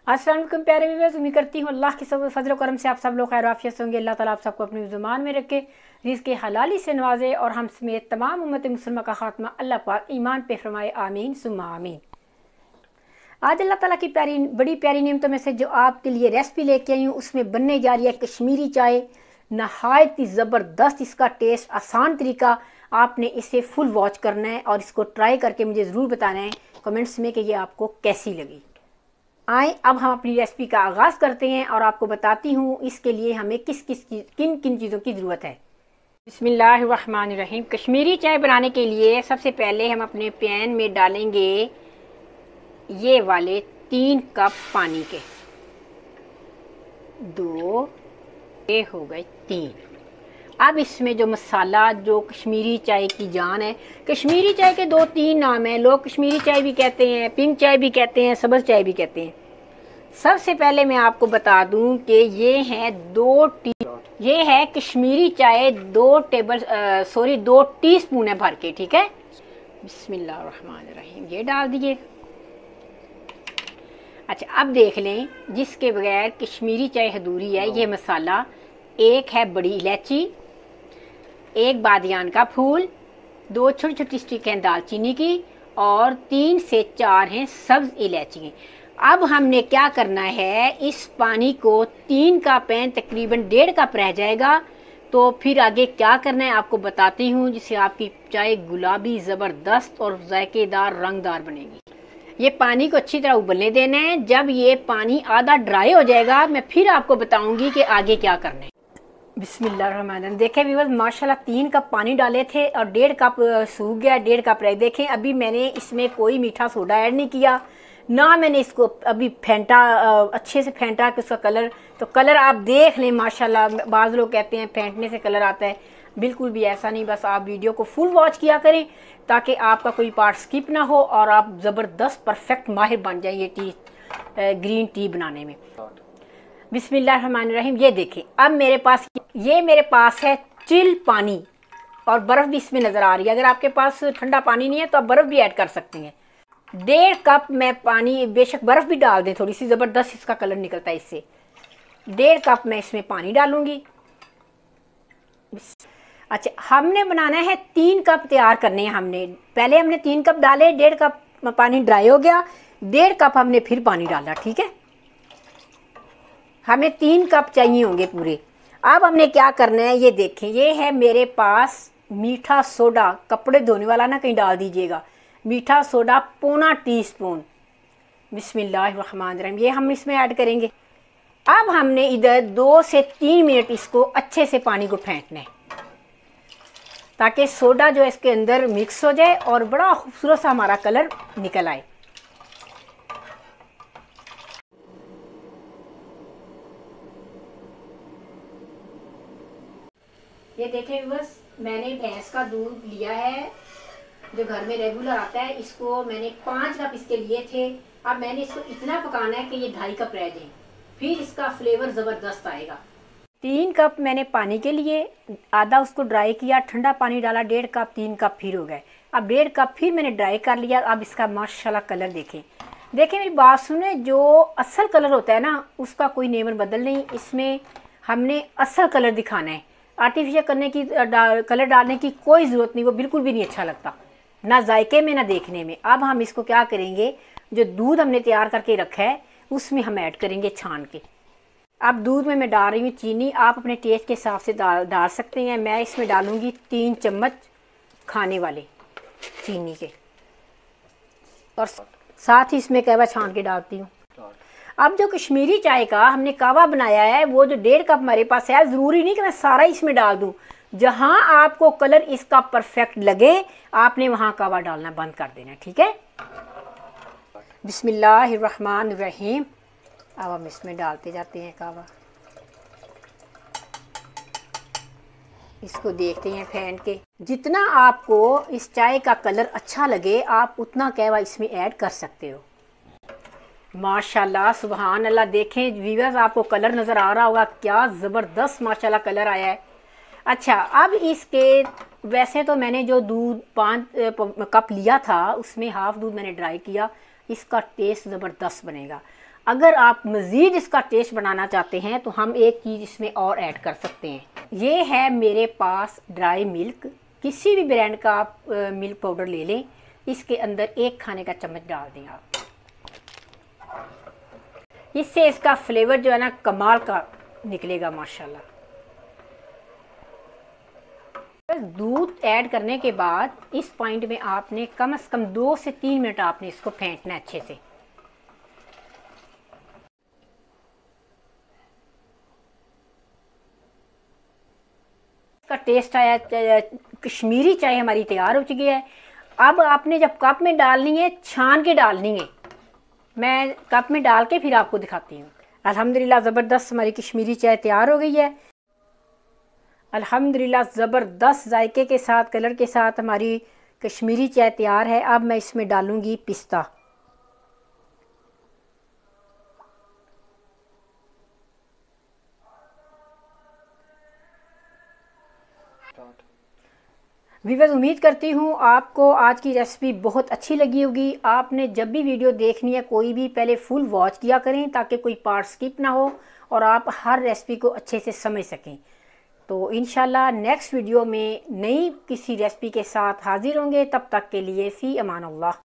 अस्सलाम वालेकुम प्यारे व्यूअर्स, उम्मीद करती हूँ अल्लाह के सब फजल करम से आप सब लोग खैर आफियत से होंगे। अल्लाह ताला आप सबको अपनी ज़ुबान में रखे, रिज़्क़ हलाली से नवाजे और हम समेत तमाम उम्मत मुसलमा का खात्मा अल्लाह पाक ईमान पे फरमाए, आमीन सुम्मा आमीन। आज अल्लाह ताला की बड़ी प्यारी नियमतों में से जो आपके लिए रेसिपी लेके आई हूँ उसमें बनने जा रही है कश्मीरी चाय। नहायत ही ज़बरदस्त इसका टेस्ट, आसान तरीका। आपने इसे फुल वॉच करना है और इसको ट्राई करके मुझे ज़रूर बताना है कमेंट्स में कि ये आपको कैसी लगी। आए अब हम अपनी रेसिपी का आगाज़ करते हैं और आपको बताती हूँ इसके लिए हमें किन किन चीज़ों की ज़रूरत है। बिस्मिल्लाहिर्रहमानिर्रहीम। कश्मीरी चाय बनाने के लिए सबसे पहले हम अपने पैन में डालेंगे ये वाले 3 कप पानी के। 2 ये हो गए 3। अब इसमें जो मसाला, जो कश्मीरी चाय की जान है, कश्मीरी चाय के 2-3 नाम हैं। लोग कश्मीरी चाय भी कहते हैं, पिंक चाय भी कहते हैं, सब्ज़ चाय भी कहते हैं। सबसे पहले मैं आपको बता दूं कि ये है कश्मीरी चाय 2 टीस्पून है भर के, ठीक है। बिस्मिल्लाहिर्रहमानिर्रहीम, ये डाल दिए। अच्छा, अब देख लें जिसके बगैर कश्मीरी चाय अधूरी है। ये मसाला 1 है बड़ी इलायची, 1 बादियान का फूल, 2 छोटी छोटी स्टिक हैं दालचीनी की और 3 से 4 हैं सब्ज इलायची। अब हमने क्या करना है, इस पानी को 3 का पैन तकरीबन 1.5 कप रह जाएगा। तो फिर आगे क्या करना है आपको बताती हूँ, जिससे आपकी चाय गुलाबी ज़बरदस्त और जायकेदार रंगदार बनेगी। ये पानी को अच्छी तरह उबलने देना है। जब ये पानी आधा ड्राई हो जाएगा मैं फिर आपको बताऊंगी कि आगे क्या करना है। बिस्मिल्लाहिर्रहमानिर्रहीम। देखें व्यूअर्स, माशाल्लाह 3 कप पानी डाले थे और 1.5 कप सूख गया, 1.5 कप रह। देखें अभी मैंने इसमें कोई मीठा सोडा ऐड नहीं किया, ना मैंने इसको अभी फेंटा, अच्छे से फेंटा कि उसका कलर आप देख लें। माशाल्लाह बाज़ लोग कहते हैं फेंटने से कलर आता है, बिल्कुल भी ऐसा नहीं। बस आप वीडियो को फुल वॉच किया करें ताकि आपका कोई पार्ट स्किप ना हो और आप ज़बरदस्त परफेक्ट माहिर बन जाए ये ग्रीन टी बनाने में। बिस्मिल्लाहिर्रहमानिर्रहीम। ये देखें अब मेरे पास है चिल पानी और बर्फ़ भी इसमें नज़र आ रही है। अगर आपके पास ठंडा पानी नहीं है तो आप बर्फ़ भी ऐड कर सकती हैं। 1.5 कप मैं पानी, बेशक बर्फ़ भी डाल दें थोड़ी सी, ज़बरदस्त इसका कलर निकलता है इससे। 1.5 कप मैं इसमें पानी डालूंगी। अच्छा, हमने बनाना है 3 कप तैयार करने हैं। पहले हमने 3 कप डाले, 1.5 कप पानी ड्राई हो गया, 1.5 कप हमने फिर पानी डाला, ठीक है। हमें 3 कप चाहिए होंगे पूरे। अब हमने क्या करना है, ये देखें, ये है मेरे पास मीठा सोडा, कपड़े धोने वाला ना कहीं डाल दीजिएगा। मीठा सोडा 1/4 टीस्पून। बिस्मिल्लाहिर्रहमानिर्रहीम, ये हम इसमें ऐड करेंगे। अब हमने इधर 2 से 3 मिनट इसको अच्छे से पानी को फेंटना है ताकि सोडा जो इसके अंदर मिक्स हो जाए और बड़ा खूबसूरत सा हमारा कलर निकल आए। ये देखें बस, मैंने भैंस का दूध लिया है जो घर में रेगुलर आता है। इसको मैंने 5 कप इसके लिए थे। अब मैंने इसको इतना पकाना है कि ये 2.5 कप रह जाए, फिर इसका फ्लेवर ज़बरदस्त आएगा। 3 कप मैंने पानी के लिए, आधा उसको ड्राई किया, ठंडा पानी डाला, 1.5 कप, 3 कप फिर हो गए। अब 1.5 कप फिर मैंने ड्राई कर लिया। अब इसका माशाल्लाह कलर देखें मेरी बात सुने, जो असल कलर होता है ना उसका कोई नेमर बदल नहीं। इसमें हमने असल कलर दिखाना है, आर्टिफिशियल कलर डालने की कोई ज़रूरत नहीं, वो बिल्कुल भी नहीं अच्छा लगता, ना जायके में ना देखने में। अब हम इसको क्या करेंगे, जो दूध हमने तैयार करके रखा है उसमें हम ऐड करेंगे छान के। अब दूध में मैं डाल रही हूँ चीनी, आप अपने टेस्ट के हिसाब से डाल सकते हैं। मैं इसमें डालूँगी 3 चम्मच खाने वाले चीनी के और साथ ही इसमें कहवा छान के डालती हूँ। अब जो कश्मीरी चाय का हमने कहवा बनाया है, वो जो 1.5 कप हमारे पास है, ज़रूरी नहीं कि मैं सारा इसमें डाल दूँ। जहाँ आपको कलर इसका परफेक्ट लगे आपने वहाँ कहवा डालना बंद कर देना, ठीक है। बिस्मिल्लाहिर्रहमानिर्रहीम। अब हम इसमें डालते जाते हैं कहवा, इसको देखते हैं फेंट के। जितना आपको इस चाय का कलर अच्छा लगे आप उतना कहवा इसमें ऐड कर सकते हो। माशाल्लाह सुबहान अल्लाह। देखें व्यूअर्स, आपको कलर नज़र आ रहा होगा, क्या ज़बरदस्त माशाल्लाह कलर आया है। अच्छा, अब इसके वैसे तो मैंने जो दूध 5 कप लिया था उसमें हाफ़ दूध मैंने ड्राई किया, इसका टेस्ट ज़बरदस्त बनेगा। अगर आप मज़ीद इसका टेस्ट बनाना चाहते हैं तो हम एक चीज़ इसमें और ऐड कर सकते हैं। ये है मेरे पास ड्राई मिल्क, किसी भी ब्रांड का आप मिल्क पाउडर ले लें, इसके अंदर 1 खाने का चम्मच डाल दें आप। इससे इसका फ्लेवर जो है ना कमाल का निकलेगा माशाल्लाह। दूध ऐड करने के बाद इस पॉइंट में आपने कम से कम 2 से 3 मिनट आपने इसको फेंटना है अच्छे से। इसका टेस्ट आया, कश्मीरी चाय हमारी तैयार हो चुकी है। अब आपने जब कप में डालनी है छान के डालनी है। मैं कप में डाल के फिर आपको दिखाती हूँ। अल्हम्दुलिल्लाह ज़बरदस्त हमारी कश्मीरी चाय तैयार हो गई है। अल्हम्दुलिल्लाह ज़बरदस्त जायके के साथ, कलर के साथ हमारी कश्मीरी चाय तैयार है। अब मैं इसमें डालूँगी पिस्ता। व्यूअर्स, उम्मीद करती हूँ आपको आज की रेसिपी बहुत अच्छी लगी होगी। आपने जब भी वीडियो देखनी है कोई भी पहले फुल वॉच किया करें ताकि कोई पार्ट स्किप ना हो और आप हर रेसिपी को अच्छे से समझ सकें। तो इंशाल्लाह नेक्स्ट वीडियो में नई किसी रेसिपी के साथ हाजिर होंगे। तब तक के लिए फ़ी अमान अल्लाह।